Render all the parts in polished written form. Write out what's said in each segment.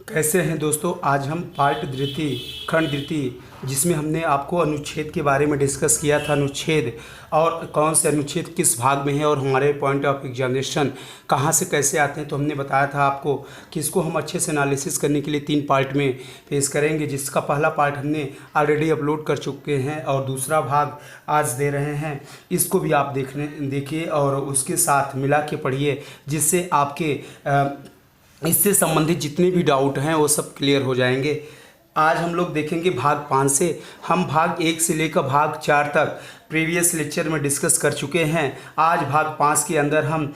कैसे हैं दोस्तों। आज हम पार्ट द्वितीय खंड द्वितीय जिसमें हमने आपको अनुच्छेद के बारे में डिस्कस किया था। अनुच्छेद और कौन से अनुच्छेद किस भाग में है और हमारे पॉइंट ऑफ एग्जामिनेशन कहाँ से कैसे आते हैं, तो हमने बताया था आपको कि इसको हम अच्छे से एनालिसिस करने के लिए 3 पार्ट में पेश करेंगे, जिसका पहला पार्ट हमने ऑलरेडी अपलोड कर चुके हैं और दूसरा भाग आज दे रहे हैं। इसको भी आप देखिए और उसके साथ मिला के पढ़िए, जिससे आपके इससे संबंधित जितने भी डाउट हैं वो सब क्लियर हो जाएंगे। आज हम लोग देखेंगे भाग 5 से। हम भाग 1 से लेकर भाग 4 तक प्रीवियस लेक्चर में डिस्कस कर चुके हैं। आज भाग 5 के अंदर हम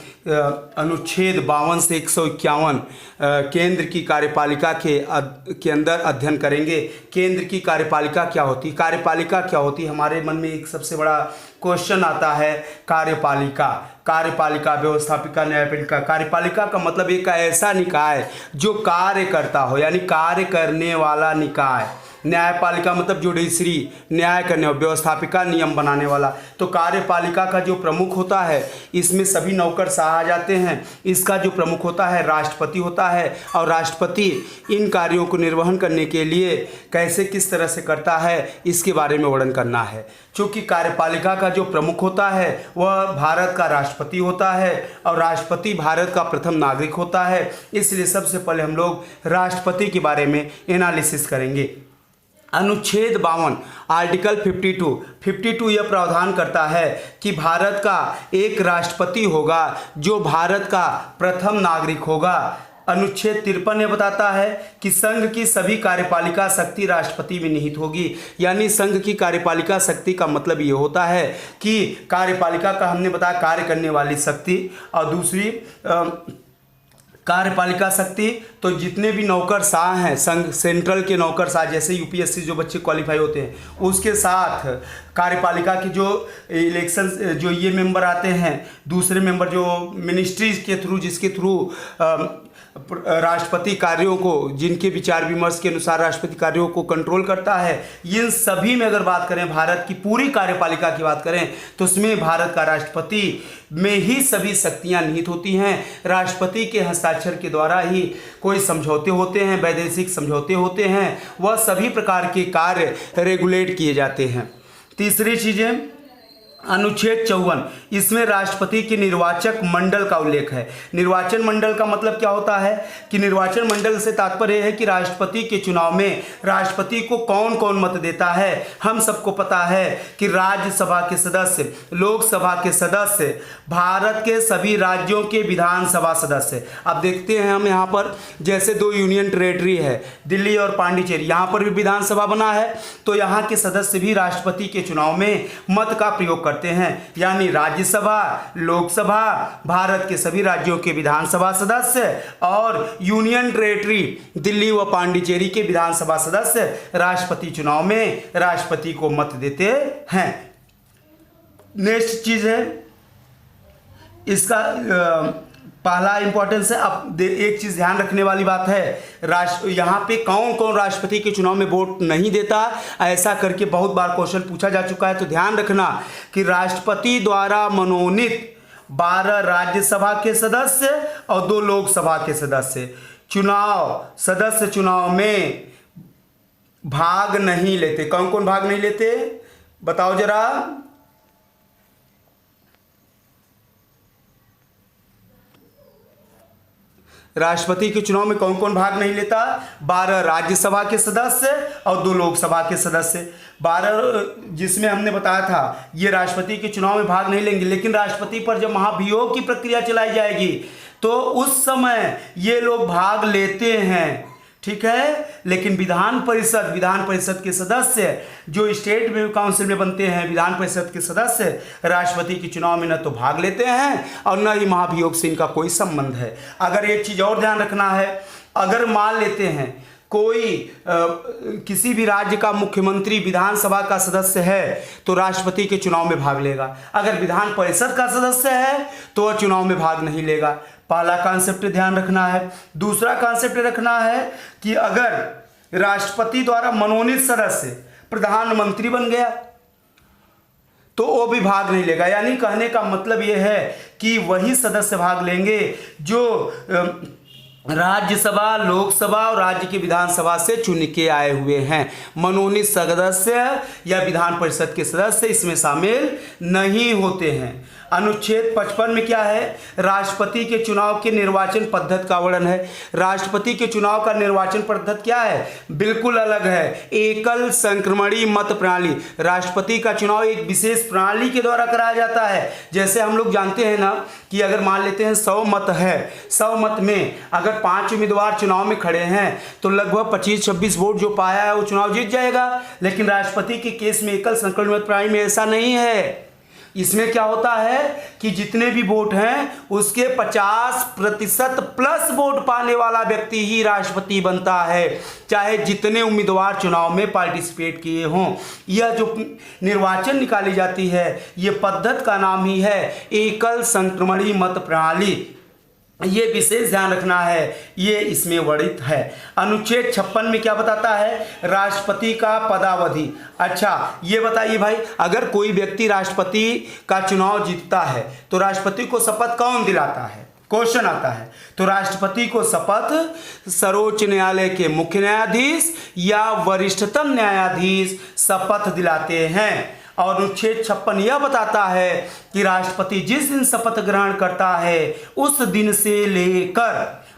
अनुच्छेद 52 से 151 केंद्र की कार्यपालिका के अंदर अध्ययन करेंगे। केंद्र की कार्यपालिका क्या होती है, कार्यपालिका क्या होती है। हमारे मन में एक सबसे बड़ा क्वेश्चन आता है, कार्यपालिका व्यवस्थापिका न्यायपालिका। कार्यपालिका का मतलब एक ऐसा निकाय जो कार्य करता हो, यानी कार्य करने वाला निकाय। न्यायपालिका मतलब जुडिशरी, न्याय करने वाला। व्यवस्थापिका नियम बनाने वाला। तो कार्यपालिका का जो प्रमुख होता है, इसमें सभी नौकरशाह आ जाते हैं। इसका जो प्रमुख होता है राष्ट्रपति होता है, और राष्ट्रपति इन कार्यों को निर्वहन करने के लिए कैसे किस तरह से करता है, इसके बारे में वर्णन करना है। चूँकि कार्यपालिका का जो प्रमुख होता है वह भारत का राष्ट्रपति होता है, और राष्ट्रपति भारत का प्रथम नागरिक होता है। इसलिए सबसे पहले हम लोग राष्ट्रपति के बारे में एनालिसिस करेंगे। अनुच्छेद 52 आर्टिकल 52 यह प्रावधान करता है कि भारत का एक राष्ट्रपति होगा जो भारत का प्रथम नागरिक होगा। अनुच्छेद 53 यह बताता है कि संघ की सभी कार्यपालिका शक्ति राष्ट्रपति में निहित होगी। यानी संघ की कार्यपालिका शक्ति का मतलब ये होता है कि कार्यपालिका का हमने बताया कार्य करने वाली शक्ति, और दूसरी कार्यपालिका शक्ति तो जितने भी नौकरशाह हैं, संघ सेंट्रल के नौकरशाह, जैसे यूपीएससी जो बच्चे क्वालिफाई होते हैं, उसके साथ कार्यपालिका की जो इलेक्शन जो ये मेंबर आते हैं, दूसरे मेंबर जो मिनिस्ट्रीज के थ्रू, जिसके थ्रू राष्ट्रपति कार्यों को, जिनके विचार विमर्श के अनुसार राष्ट्रपति कार्यों को कंट्रोल करता है, इन सभी में अगर बात करें, भारत की पूरी कार्यपालिका की बात करें, तो उसमें भारत का राष्ट्रपति में ही सभी शक्तियां निहित होती हैं। राष्ट्रपति के हस्ताक्षर के द्वारा ही कोई समझौते होते हैं, वैदेशिक समझौते होते हैं, वह सभी प्रकार के कार्य रेगुलेट किए जाते हैं। तीसरी चीज़ें, अनुच्छेद 54, इसमें राष्ट्रपति के निर्वाचक मंडल का उल्लेख है। निर्वाचन मंडल का मतलब क्या होता है कि निर्वाचन मंडल से तात्पर्य है कि राष्ट्रपति के चुनाव में राष्ट्रपति को कौन कौन मत देता है। हम सबको पता है कि राज्यसभा के सदस्य, लोकसभा के सदस्य, भारत के सभी राज्यों के विधानसभा सदस्य। अब देखते हैं हम यहाँ पर, जैसे 2 यूनियन टेरेटरी है, दिल्ली और पांडिचेरी, यहाँ पर भी विधानसभा बना है, तो यहाँ के सदस्य भी राष्ट्रपति के चुनाव में मत का प्रयोग करते हैं। यानी राज्यसभा, लोकसभा, भारत के सभी राज्यों के विधानसभा सदस्य और यूनियन टेरेटरी दिल्ली व पांडिचेरी के विधानसभा सदस्य राष्ट्रपति चुनाव में राष्ट्रपति को मत देते हैं। नेक्स्ट चीज है इसका पहला इंपॉर्टेंस है। अब एक चीज ध्यान रखने वाली बात है, यहाँ पे कौन कौन राष्ट्रपति के चुनाव में वोट नहीं देता, ऐसा करके बहुत बार क्वेश्चन पूछा जा चुका है। तो ध्यान रखना कि राष्ट्रपति द्वारा मनोनीत 12 राज्यसभा के सदस्य और 2 लोकसभा के सदस्य चुनाव में भाग नहीं लेते। कौन कौन भाग नहीं लेते, बताओ जरा। राष्ट्रपति के चुनाव में कौन कौन भाग नहीं लेता, 12 राज्यसभा के सदस्य और 2 लोकसभा के सदस्य। 12 जिसमें हमने बताया था ये राष्ट्रपति के चुनाव में भाग नहीं लेंगे, लेकिन राष्ट्रपति पर जब महाभियोग की प्रक्रिया चलाई जाएगी तो उस समय ये लोग भाग लेते हैं, ठीक है। लेकिन विधान परिषद के सदस्य जो स्टेट में काउंसिल में बनते हैं, विधान परिषद के सदस्य राष्ट्रपति के चुनाव में न तो भाग लेते हैं और न ही महाभियोग से इनका कोई संबंध है। अगर एक चीज और ध्यान रखना है, अगर मान लेते हैं कोई किसी भी राज्य का मुख्यमंत्री विधानसभा का सदस्य है तो राष्ट्रपति के चुनाव में भाग लेगा। अगर विधान परिषद का सदस्य है तो वह चुनाव में भाग नहीं लेगा। पहला कॉन्सेप्ट ध्यान रखना है। दूसरा कॉन्सेप्ट रखना है कि अगर राष्ट्रपति द्वारा मनोनीत सदस्य प्रधानमंत्री बन गया तो वो भी भाग नहीं लेगा। यानी कहने का मतलब ये है कि वही सदस्य भाग लेंगे जो राज्यसभा, लोकसभा और राज्य की विधानसभा से चुन के आए हुए हैं। मनोनीत सदस्य या विधान परिषद के सदस्य इसमें शामिल नहीं होते हैं। अनुच्छेद 55 में क्या है? राष्ट्रपति के चुनाव के निर्वाचन पद्धति का वर्णन है। राष्ट्रपति के चुनाव का निर्वाचन पद्धति क्या है? बिल्कुल अलग है, एकल संक्रमणीय मत प्रणाली। राष्ट्रपति का चुनाव एक विशेष प्रणाली के द्वारा कराया जाता है। जैसे हम लोग जानते हैं ना कि अगर मान लेते हैं 100 मत है, 100 मत में अगर 5 उम्मीदवार चुनाव में खड़े हैं तो लगभग 25-26 वोट जो पाया है वो चुनाव जीत जाएगा। लेकिन राष्ट्रपति के केस में एकल संक्रमणीय मत प्रणाली में ऐसा नहीं है। इसमें क्या होता है कि जितने भी वोट हैं उसके 50% प्लस वोट पाने वाला व्यक्ति ही राष्ट्रपति बनता है, चाहे जितने उम्मीदवार चुनाव में पार्टिसिपेट किए हों। यह जो निर्वाचन निकाली जाती है ये पद्धति का नाम ही है एकल संक्रमणीय मत प्रणाली। ये विशेष ध्यान रखना है, ये इसमें वर्णित है। अनुच्छेद 56 में क्या बताता है? राष्ट्रपति का पदावधि। अच्छा ये बताइए भाई, अगर कोई व्यक्ति राष्ट्रपति का चुनाव जीतता है तो राष्ट्रपति को शपथ कौन दिलाता है? क्वेश्चन आता है। तो राष्ट्रपति को शपथ सर्वोच्च न्यायालय के मुख्य न्यायाधीश या वरिष्ठतम न्यायाधीश शपथ दिलाते हैं। और अनुच्छेद 56 यह बताता है कि राष्ट्रपति जिस दिन शपथ ग्रहण करता है उस दिन से लेकर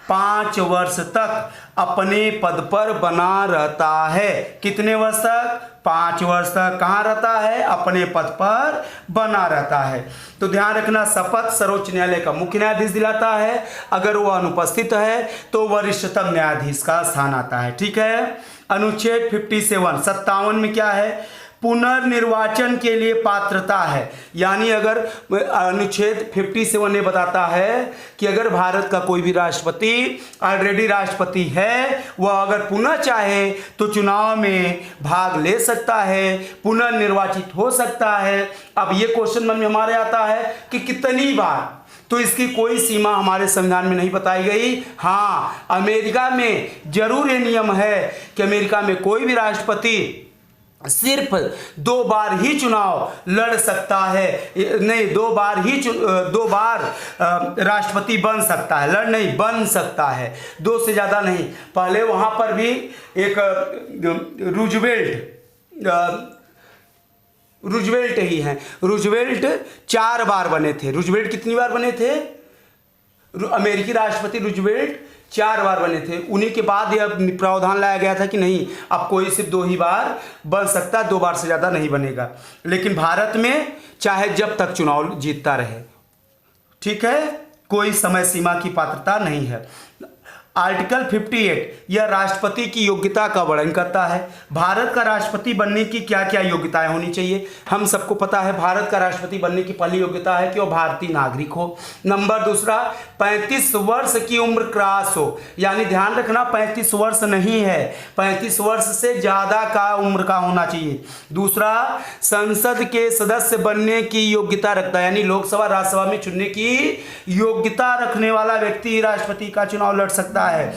5 वर्ष तक अपने पद पर बना रहता है। कितने वर्ष तक? 5 वर्ष तक कहाँ रहता है? अपने पद पर बना रहता है। तो ध्यान रखना, शपथ सर्वोच्च न्यायालय का मुख्य न्यायाधीश दिलाता है। अगर वो अनुपस्थित है तो वरिष्ठतम न्यायाधीश का स्थान आता है। ठीक है। अनुच्छेद 57 में क्या है? पुनर्निर्वाचन के लिए पात्रता है। यानी अगर अनुच्छेद 57 ये बताता है कि अगर भारत का कोई भी राष्ट्रपति ऑलरेडी राष्ट्रपति है, वह अगर पुनः चाहे तो चुनाव में भाग ले सकता है, पुनर्निर्वाचित हो सकता है। अब ये क्वेश्चन मन में हमारे आता है कि कितनी बार, तो इसकी कोई सीमा हमारे संविधान में नहीं बताई गई। हाँ, अमेरिका में जरूर ये नियम है कि अमेरिका में कोई भी राष्ट्रपति सिर्फ 2 बार ही चुनाव लड़ सकता है, नहीं 2 बार राष्ट्रपति बन सकता है, लड़ नहीं बन सकता है, 2 से ज़्यादा नहीं। पहले वहाँ पर भी एक रूजवेल्ट ही हैं, रूजवेल्ट 4 बार बने थे। रूजवेल्ट कितनी बार बने थे? अमेरिकी राष्ट्रपति रूजवेल्ट 4 बार बने थे। उन्हीं के बाद यह प्रावधान लाया गया था कि नहीं, अब कोई सिर्फ 2 ही बार बन सकता, 2 बार से ज़्यादा नहीं बनेगा। लेकिन भारत में चाहे जब तक चुनाव जीतता रहे, ठीक है, कोई समय सीमा की पात्रता नहीं है। आर्टिकल 58 यह राष्ट्रपति की योग्यता का वर्णन करता है। भारत का राष्ट्रपति बनने की क्या क्या योग्यताएं होनी चाहिए? हम सबको पता है, भारत का राष्ट्रपति बनने की पहली योग्यता है कि वो भारतीय नागरिक हो। नंबर दूसरा, 35 वर्ष की उम्र क्रॉस हो। यानी ध्यान रखना 35 वर्ष नहीं है, 35 वर्ष से ज़्यादा का उम्र का होना चाहिए। दूसरा, संसद के सदस्य बनने की योग्यता रखता है, यानी लोकसभा राज्यसभा में चुनने की योग्यता रखने वाला व्यक्ति राष्ट्रपति का चुनाव लड़ सकता है।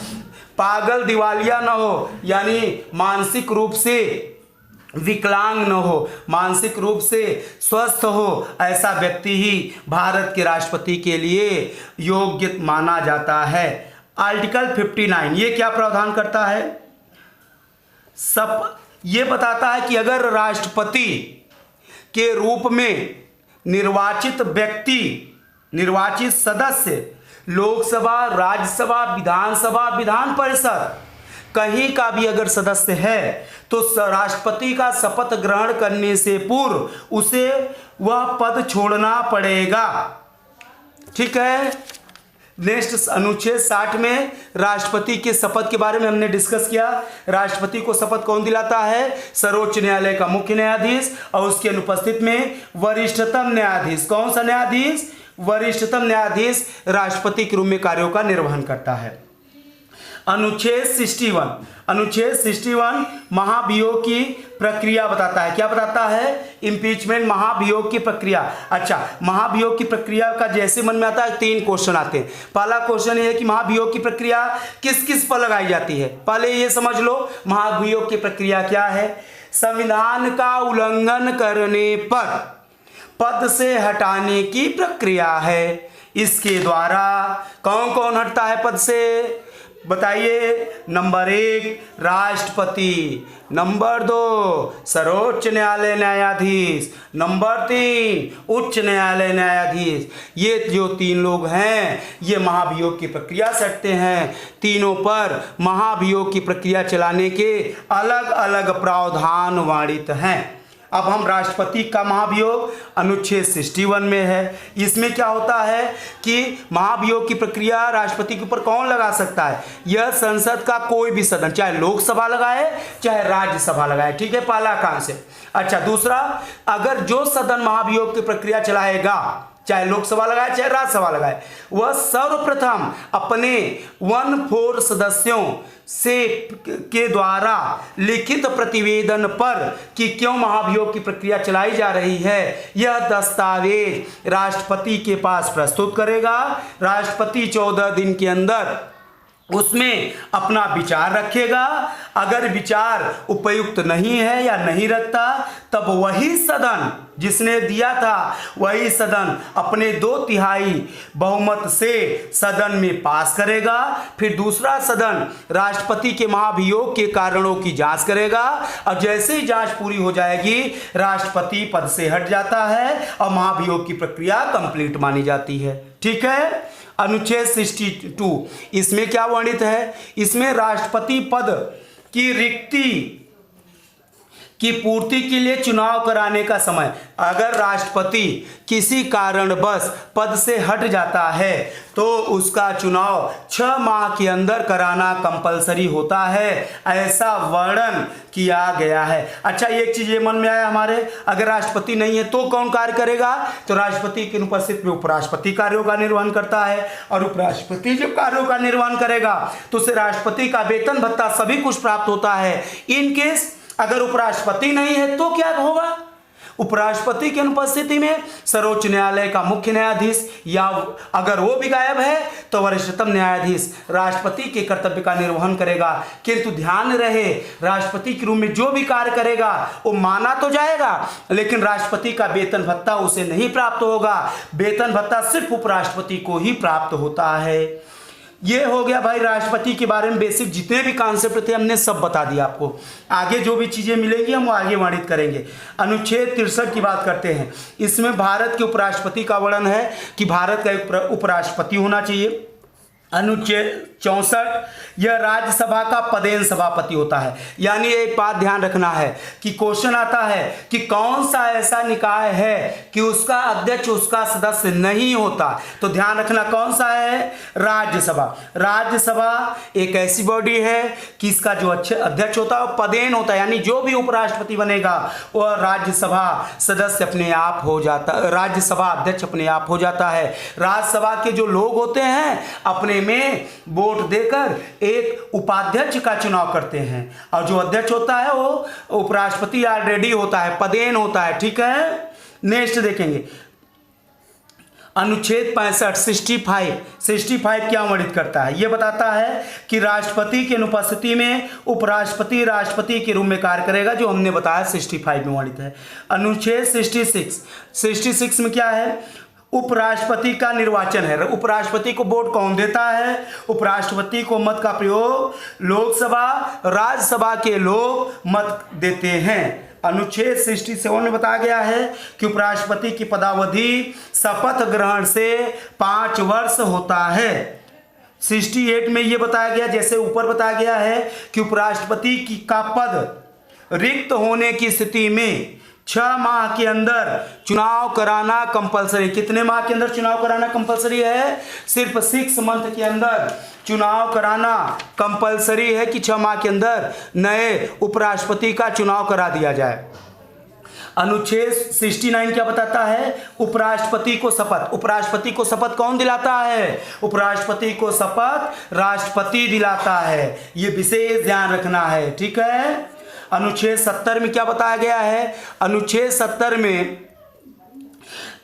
पागल दिवालिया न हो, यानी मानसिक रूप से विकलांग न हो, मानसिक रूप से स्वस्थ हो, ऐसा व्यक्ति ही भारत के राष्ट्रपति के लिए योग्य माना जाता है। आर्टिकल 59 ये क्या प्रावधान करता है? ये बताता है कि अगर राष्ट्रपति के रूप में निर्वाचित व्यक्ति, निर्वाचित सदस्य लोकसभा, राज्यसभा, विधानसभा, विधान परिषद कहीं का भी अगर सदस्य है तो राष्ट्रपति का शपथ ग्रहण करने से पूर्व उसे वह पद छोड़ना पड़ेगा। ठीक है। नेक्स्ट, अनुच्छेद 60 में राष्ट्रपति के शपथ के बारे में हमने डिस्कस किया। राष्ट्रपति को शपथ कौन दिलाता है? सर्वोच्च न्यायालय का मुख्य न्यायाधीश और उसके अनुपस्थित में वरिष्ठतम न्यायाधीश। कौन सा न्यायाधीश? वरिष्ठतम न्यायाधीश राष्ट्रपति के रूप में कार्यों का निर्वहन करता है। अनुच्छेद 61 महाभियोग की प्रक्रिया बताता है। क्या बताता है? इम्पीचमेंट, महाभियोग की प्रक्रिया। अच्छा, महाभियोग की प्रक्रिया का जैसे मन में आता है 3 क्वेश्चन आते हैं। पहला क्वेश्चन ये है कि महाभियोग की प्रक्रिया किस किस पर लगाई जाती है? पहले ये समझ लो महाभियोग की प्रक्रिया क्या है। संविधान का उल्लंघन करने पर पद से हटाने की प्रक्रिया है। इसके द्वारा कौन कौन हटता है पद से? बताइए। नंबर 1 राष्ट्रपति, नंबर 2 सर्वोच्च न्यायालय न्यायाधीश, नंबर 3 उच्च न्यायालय न्यायाधीश। ये जो 3 लोग हैं ये महाभियोग की प्रक्रिया करते हैं। तीनों पर महाभियोग की प्रक्रिया चलाने के अलग अलग प्रावधान वर्णित हैं। अब हम राष्ट्रपति का महाभियोग अनुच्छेद 61 में है। इसमें क्या होता है कि महाभियोग की प्रक्रिया राष्ट्रपति के ऊपर कौन लगा सकता है? यह संसद का कोई भी सदन, चाहे लोकसभा लगाए चाहे राज्यसभा लगाए, ठीक है, पहला कांसेप्ट। अच्छा, दूसरा, अगर जो सदन महाभियोग की प्रक्रिया चलाएगा, चाहे लोकसभा लगाए चाहे राज्यसभा लगाए, वह सर्वप्रथम अपने 1/4 सदस्यों से के द्वारा लिखित प्रतिवेदन पर कि क्यों महाभियोग की प्रक्रिया चलाई जा रही है, यह दस्तावेज राष्ट्रपति के पास प्रस्तुत करेगा। राष्ट्रपति 14 दिन के अंदर उसमें अपना विचार रखेगा। अगर विचार उपयुक्त नहीं है या नहीं रखता, तब वही सदन जिसने दिया था वही सदन अपने 2/3 बहुमत से सदन में पास करेगा। फिर दूसरा सदन राष्ट्रपति के महाभियोग के कारणों की जांच करेगा और जैसे ही जांच पूरी हो जाएगी राष्ट्रपति पद से हट जाता है और महाभियोग की प्रक्रिया कंप्लीट मानी जाती है। ठीक है। अनुच्छेद 62 इसमें क्या वर्णित है? इसमें राष्ट्रपति पद की रिक्ति की पूर्ति के लिए चुनाव कराने का समय, अगर राष्ट्रपति किसी कारणवश पद से हट जाता है तो उसका चुनाव 6 माह के अंदर कराना कंपलसरी होता है, ऐसा वर्णन किया गया है। अच्छा, एक चीज ये मन में आया हमारे, अगर राष्ट्रपति नहीं है तो कौन कार्य करेगा? तो राष्ट्रपति की अनुपस्थिति में उपराष्ट्रपति कार्यों का निर्वहन करता है और उपराष्ट्रपति जब कार्यों का निर्वहन करेगा तो उसे राष्ट्रपति का वेतन भत्ता सभी कुछ प्राप्त होता है। इन केस अगर उपराष्ट्रपति नहीं है तो क्या होगा? उपराष्ट्रपति की अनुपस्थिति में सर्वोच्च न्यायालय का मुख्य न्यायाधीश या अगर वो भी गायब है तो वरिष्ठतम न्यायाधीश राष्ट्रपति के कर्तव्य का निर्वहन करेगा। किंतु ध्यान रहे, राष्ट्रपति के रूप में जो भी कार्य करेगा वो माना तो जाएगा, लेकिन राष्ट्रपति का वेतन भत्ता उसे नहीं प्राप्त होगा। वेतन भत्ता सिर्फ उपराष्ट्रपति को ही प्राप्त होता है। ये हो गया भाई राष्ट्रपति के बारे में बेसिक जितने भी कॉन्सेप्ट थे हमने सब बता दिया आपको। आगे जो भी चीजें मिलेंगी हम वो आगे वर्णित करेंगे। अनुच्छेद 63 की बात करते हैं। इसमें भारत के उपराष्ट्रपति का वर्णन है कि भारत का एक उपराष्ट्रपति होना चाहिए। अनुच्छेद 64 यह राज्यसभा का पदेन सभापति होता है। यानी एक बात ध्यान रखना है कि क्वेश्चन आता है कि कौन सा ऐसा निकाय है कि उसका अध्यक्ष उसका सदस्य नहीं होता, तो ध्यान रखना कौन सा है? राज्यसभा। राज्यसभा एक ऐसी बॉडी है कि इसका जो अध्यक्ष होता है वो पदेन होता है, यानी जो भी उपराष्ट्रपति बनेगा वह राज्यसभा सदस्य अपने आप हो जाता, राज्यसभा अध्यक्ष अपने आप हो जाता है। राज्यसभा के जो लोग होते हैं अपने में वोट देकर एक उपाध्यक्ष का चुनाव करते हैं और जो अध्यक्ष होता है वो उपराष्ट्रपति ऑलरेडी होता है, पदेन होता है। ठीक है। नेक्स्ट देखेंगे अनुच्छेद 65 65 क्या वर्णित करता है? यह बताता है कि राष्ट्रपति की अनुपस्थिति में उपराष्ट्रपति राष्ट्रपति के रूप में कार्य करेगा, जो हमने बताया 65 में वर्णित है। अनुच्छेद 66 में क्या है? उपराष्ट्रपति का निर्वाचन है। उपराष्ट्रपति को वोट कौन देता है? उपराष्ट्रपति को मत का प्रयोग लोकसभा राज्यसभा के लोग मत देते हैं। अनुच्छेद 67 में बताया गया है कि उपराष्ट्रपति की पदावधि शपथ ग्रहण से 5 वर्ष होता है। 68 में यह बताया गया, जैसे ऊपर बताया गया है, कि उपराष्ट्रपति का पद रिक्त होने की स्थिति में 6 माह के अंदर चुनाव कराना कंपलसरी। कितने माह के अंदर चुनाव कराना कंपलसरी है? सिर्फ 6 मंथ के अंदर चुनाव कराना कंपलसरी है कि 6 माह के अंदर नए उपराष्ट्रपति का चुनाव करा दिया जाए। अनुच्छेद 69 क्या बताता है? उपराष्ट्रपति को शपथ। उपराष्ट्रपति को शपथ कौन दिलाता है? उपराष्ट्रपति को शपथ राष्ट्रपति दिलाता है। ये विशेष ध्यान रखना है। ठीक है। अनुच्छेद 70 में क्या बताया गया है? अनुच्छेद 70 में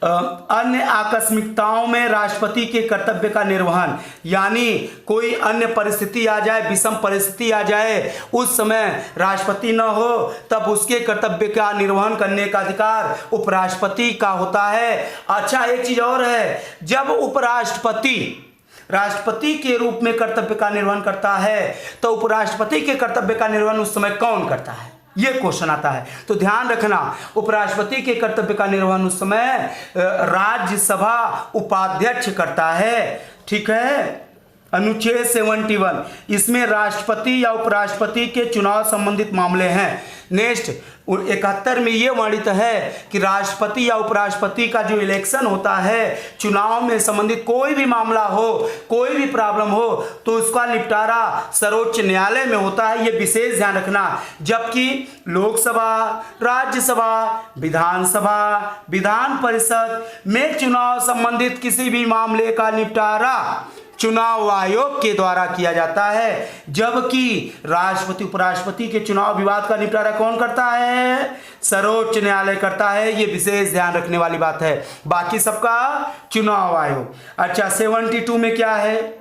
अन्य आकस्मिकताओं में राष्ट्रपति के कर्तव्य का निर्वहन, यानी कोई अन्य परिस्थिति आ जाए, विषम परिस्थिति आ जाए, उस समय राष्ट्रपति न हो, तब उसके कर्तव्य का निर्वहन करने का अधिकार उपराष्ट्रपति का होता है। अच्छा, एक चीज और है, जब उपराष्ट्रपति राष्ट्रपति के रूप में कर्तव्य का निर्वहन करता है, तो उपराष्ट्रपति के कर्तव्य का निर्वहन उस समय कौन करता है, ये क्वेश्चन आता है। तो ध्यान रखना, उपराष्ट्रपति के कर्तव्य का निर्वहन उस समय राज्यसभा उपाध्यक्ष करता है। ठीक है। अनुच्छेद 71, इसमें राष्ट्रपति या उपराष्ट्रपति के चुनाव संबंधित मामले हैं। नेक्स्ट 71 में ये वर्णित है कि राष्ट्रपति या उपराष्ट्रपति का जो इलेक्शन होता है, चुनाव में संबंधित कोई भी मामला हो, कोई भी प्रॉब्लम हो, तो उसका निपटारा सर्वोच्च न्यायालय में होता है, ये विशेष ध्यान रखना। जबकि लोकसभा, राज्यसभा, विधानसभा, विधान परिषद में चुनाव संबंधित किसी भी मामले का निपटारा चुनाव आयोग के द्वारा किया जाता है। जबकि राष्ट्रपति उपराष्ट्रपति के चुनाव विवाद का निपटारा कौन करता है, सर्वोच्च न्यायालय करता है, ये विशेष ध्यान रखने वाली बात है। बाकी सबका चुनाव आयोग। अच्छा 72 में क्या है,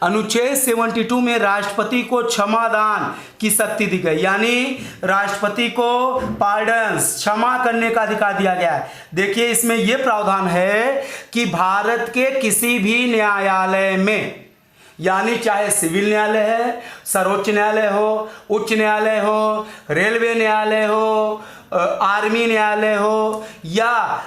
अनुच्छेद 72 में राष्ट्रपति को क्षमादान की शक्ति दी गई, यानी राष्ट्रपति को पार्डन्स, क्षमा करने का अधिकार दिया गया है। देखिए इसमें यह प्रावधान है कि भारत के किसी भी न्यायालय में, यानी चाहे सिविल न्यायालय है, सर्वोच्च न्यायालय हो, उच्च न्यायालय हो, रेलवे न्यायालय हो, आर्मी न्यायालय हो, या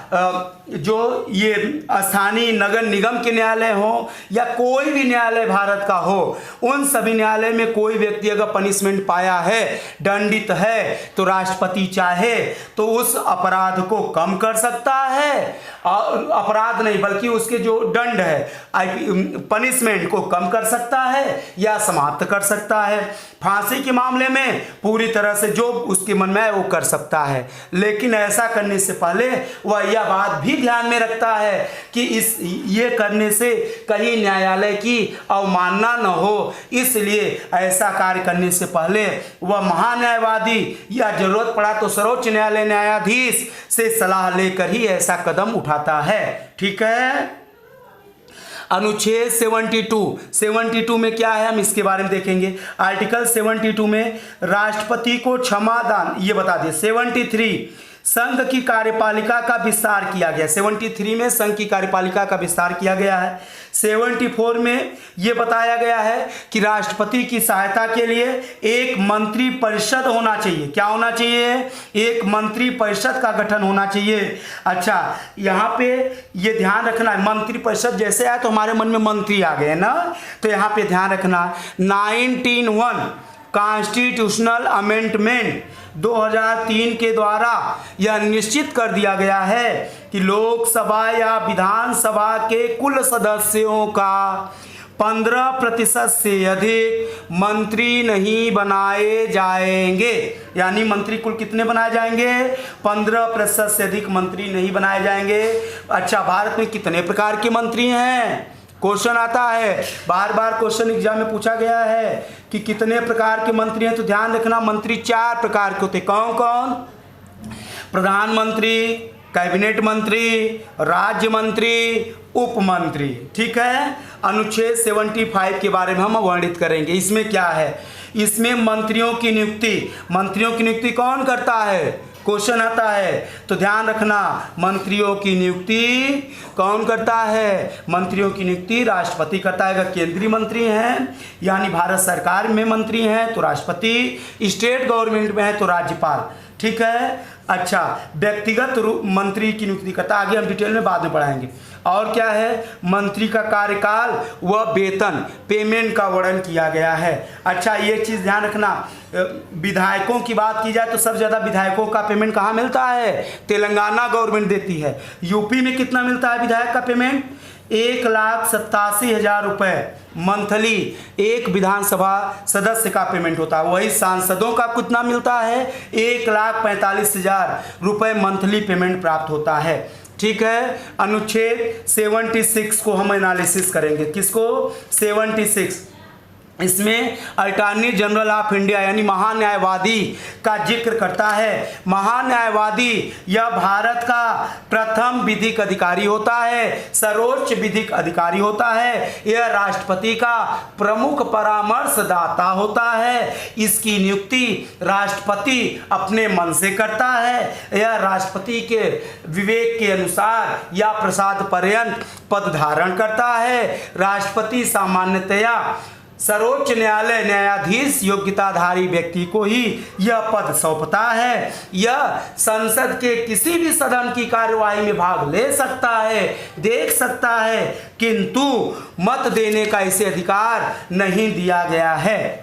जो ये स्थानीय नगर निगम के न्यायालय हो, या कोई भी न्यायालय भारत का हो, उन सभी न्यायालय में कोई व्यक्ति अगर पनिशमेंट पाया है, दंडित है, तो राष्ट्रपति चाहे तो उस अपराध को कम कर सकता है, अपराध नहीं बल्कि उसके जो दंड है, पनिशमेंट को कम कर सकता है या समाप्त कर सकता है। फांसी के मामले में पूरी तरह से जो उसके मन में है वो कर सकता है, लेकिन ऐसा करने से पहले वह यह बात भी ध्यान में रखता है कि ये करने से कहीं न्यायालय की अवमानना न हो, इसलिए ऐसा कार्य करने से पहले वह महान्यायवादी या जरूरत पड़ा तो सर्वोच्च न्यायालय न्यायाधीश से सलाह लेकर ही ऐसा कदम उठाता है। ठीक है। अनुच्छेद 72 में क्या है, हम इसके बारे में देखेंगे। आर्टिकल 72 में राष्ट्रपति को क्षमादान, ये बता दिए। 73 संघ की कार्यपालिका का विस्तार किया गया, 73 में संघ की कार्यपालिका का विस्तार किया गया है। 74 में यह बताया गया है कि राष्ट्रपति की सहायता के लिए एक मंत्री परिषद होना चाहिए। क्या होना चाहिए, एक मंत्री परिषद का गठन होना चाहिए। अच्छा यहाँ पे ये ध्यान रखना है, मंत्री परिषद जैसे आए तो हमारे मन में मंत्री आ गए ना, तो यहाँ पे ध्यान रखना 1901 कॉन्स्टिट्यूशनल अमेंडमेंट 2003 के द्वारा यह निश्चित कर दिया गया है कि लोकसभा या विधानसभा के कुल सदस्यों का 15% से अधिक मंत्री नहीं बनाए जाएंगे। यानी मंत्री कुल कितने बनाए जाएंगे, 15% से अधिक मंत्री नहीं बनाए जाएंगे। अच्छा भारत में कितने प्रकार के मंत्री हैं, क्वेश्चन आता है, बार बार क्वेश्चन एग्जाम में पूछा गया है कि कितने प्रकार के मंत्री हैं। तो ध्यान रखना मंत्री 4 प्रकार के होते। कौन कौन, प्रधानमंत्री, कैबिनेट मंत्री, राज्य मंत्री, उप मंत्री। ठीक है। अनुच्छेद 75 के बारे में हम वर्णित करेंगे। इसमें क्या है, इसमें मंत्रियों की नियुक्ति कौन करता है, क्वेश्चन आता है। तो ध्यान रखना मंत्रियों की नियुक्ति कौन करता है, मंत्रियों की नियुक्ति राष्ट्रपति करता है। अगर केंद्रीय मंत्री हैं यानी भारत सरकार में मंत्री हैं तो राष्ट्रपति, स्टेट गवर्नमेंट में है तो राज्यपाल। ठीक है। अच्छा व्यक्तिगत मंत्री की नियुक्ति करता है, आगे हम डिटेल में बाद में पढ़ाएंगे। और क्या है, मंत्री का कार्यकाल व वेतन, पेमेंट का वर्णन किया गया है। अच्छा ये चीज़ ध्यान रखना, विधायकों की बात की जाए तो सबसे ज़्यादा विधायकों का पेमेंट कहाँ मिलता है, तेलंगाना गवर्नमेंट देती है। यूपी में कितना मिलता है विधायक का पेमेंट, 1,87,000 रुपये मंथली एक विधानसभा सदस्य का पेमेंट होता है। वही सांसदों का कितना मिलता है, 1,45,000 रुपये मंथली पेमेंट प्राप्त होता है। ठीक है। अनुच्छेद 76 को हम एनालिसिस करेंगे। किसको, 76 इसमें अटॉर्नी जनरल ऑफ इंडिया यानी महान्यायवादी का जिक्र करता है। महान्यायवादी यह भारत का प्रथम विधिक अधिकारी होता है, सर्वोच्च विधिक अधिकारी होता है। यह राष्ट्रपति का प्रमुख परामर्शदाता होता है। इसकी नियुक्ति राष्ट्रपति अपने मन से करता है। यह राष्ट्रपति के विवेक के अनुसार या प्रसाद पर्यंत पद धारण करता है। राष्ट्रपति सामान्यतया सर्वोच्च न्यायालय न्यायाधीश योग्यताधारी व्यक्ति को ही यह पद सौंपता है। यह संसद के किसी भी सदन की कार्यवाही में भाग ले सकता है, देख सकता है, किंतु मत देने का इसे अधिकार नहीं दिया गया है।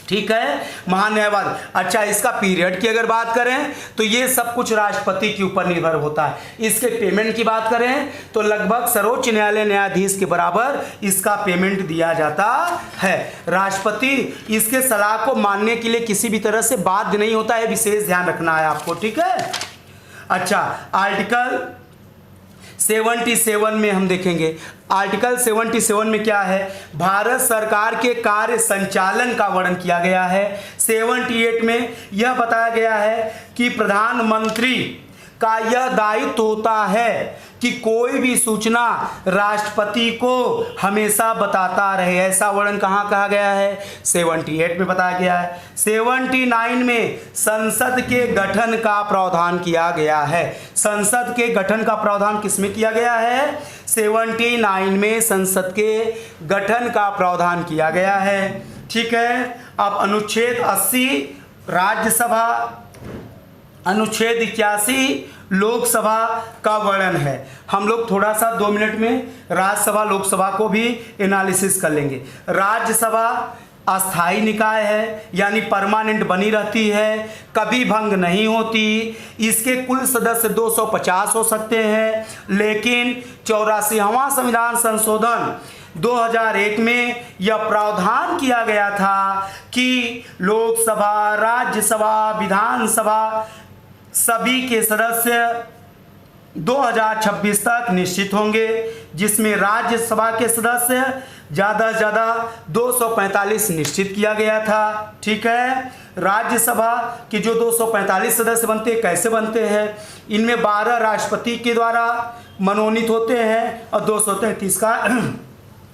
ठीक है, महान्यायवादी। अच्छा, इसका पीरियड की अगर बात करें तो ये सब कुछ राष्ट्रपति के ऊपर निर्भर होता है। इसके पेमेंट की बात करें तो लगभग सर्वोच्च न्यायालय न्यायाधीश के बराबर इसका पेमेंट दिया जाता है। राष्ट्रपति इसके सलाह को मानने के लिए किसी भी तरह से बाध्य नहीं होता है, विशेष ध्यान रखना है आपको। ठीक है। अच्छा, आर्टिकल 77 में हम देखेंगे। आर्टिकल 77 में क्या है, भारत सरकार के कार्य संचालन का वर्णन किया गया है। 78 में यह बताया गया है कि प्रधानमंत्री का यह दायित्व होता है कि कोई भी सूचना राष्ट्रपति को हमेशा बताता रहे। ऐसा वर्णन कहाँ कहा गया है, 78 में बताया गया है। 79 में संसद के गठन का प्रावधान किया गया है। संसद के गठन का प्रावधान किसमें किया गया है, 79 में संसद के गठन का प्रावधान किया गया है। ठीक है। अब अनुच्छेद 80 राज्यसभा, अनुच्छेद 81 लोकसभा का वर्णन है। हम लोग थोड़ा सा 2 मिनट में राज्यसभा लोकसभा को भी एनालिसिस कर लेंगे। राज्यसभा अस्थाई निकाय है, यानी परमानेंट बनी रहती है, कभी भंग नहीं होती। इसके कुल सदस्य 250 हो सकते हैं, लेकिन 84वां संविधान संशोधन 2001 में यह प्रावधान किया गया था कि लोकसभा, राज्यसभा, विधानसभा सभी के सदस्य 2026 तक निश्चित होंगे, जिसमें राज्यसभा के सदस्य ज़्यादा से ज़्यादा 245 निश्चित किया गया था। ठीक है। राज्यसभा के जो 245 सदस्य बनते हैं, कैसे बनते हैं, इनमें 12 राष्ट्रपति के द्वारा मनोनीत होते हैं और 233 का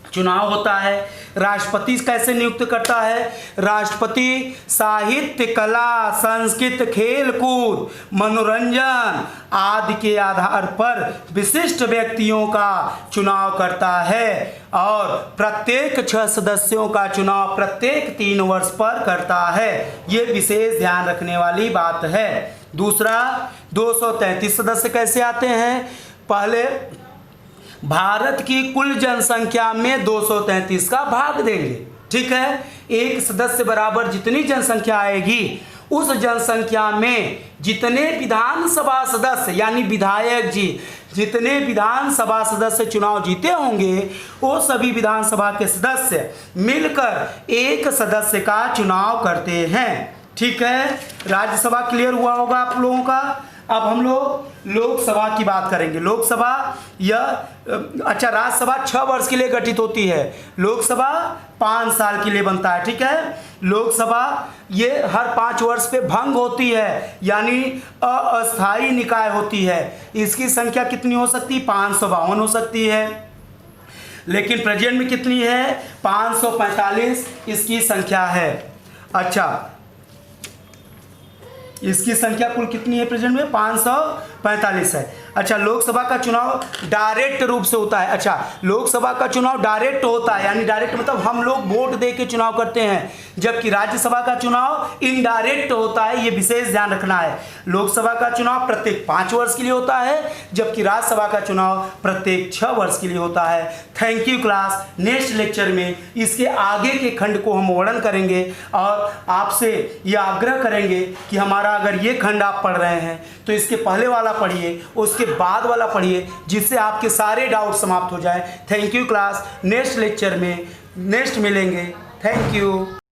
चुनाव होता है। राष्ट्रपति कैसे नियुक्त करता है, राष्ट्रपति साहित्य, कला, संस्कृत, खेल कूद, मनोरंजन आदि के आधार पर विशिष्ट व्यक्तियों का चुनाव करता है और प्रत्येक 6 सदस्यों का चुनाव प्रत्येक 3 वर्ष पर करता है। ये विशेष ध्यान रखने वाली बात है। दूसरा, 233 सदस्य कैसे आते हैं, पहले भारत की कुल जनसंख्या में 233 का भाग देंगे। ठीक है। एक सदस्य बराबर जितनी जनसंख्या आएगी, उस जनसंख्या में जितने विधानसभा सदस्य यानी विधायक जी जितने विधानसभा सदस्य चुनाव जीते होंगे, वो सभी विधानसभा के सदस्य मिलकर एक सदस्य का चुनाव करते हैं। ठीक है। राज्यसभा क्लियर हुआ होगा आप लोगों का। अब हम लोग लोकसभा की बात करेंगे। लोकसभा अच्छा, राज्यसभा 6 वर्ष के लिए गठित होती है, लोकसभा 5 साल के लिए बनता है। ठीक है। लोकसभा ये हर 5 वर्ष पे भंग होती है, यानी अस्थाई निकाय होती है। इसकी संख्या कितनी हो सकती है, 552 हो सकती है, लेकिन प्रेजेंट में कितनी है, 545 इसकी संख्या है। अच्छा, इसकी संख्या कुल कितनी है प्रेजेंट में, 545 है। अच्छा, लोकसभा का चुनाव डायरेक्ट रूप से होता है। अच्छा, लोकसभा का चुनाव डायरेक्ट होता है, यानी डायरेक्ट मतलब हम लोग वोट दे के चुनाव करते हैं, जबकि राज्यसभा का चुनाव इनडायरेक्ट होता है। ये विशेष ध्यान रखना है। लोकसभा का चुनाव प्रत्येक 5 वर्ष के लिए होता है, जबकि राज्यसभा का चुनाव प्रत्येक 6 वर्ष के लिए होता है। Thank you class. Next lecture में इसके आगे के खंड को हम वर्णन करेंगे और आपसे यह आग्रह करेंगे कि हमारा अगर ये खंड आप पढ़ रहे हैं तो इसके पहले वाला पढ़िए, उसके बाद वाला पढ़िए, जिससे आपके सारे डाउट समाप्त हो जाए। Thank you class. Next lecture में नेक्स्ट मिलेंगे। Thank you.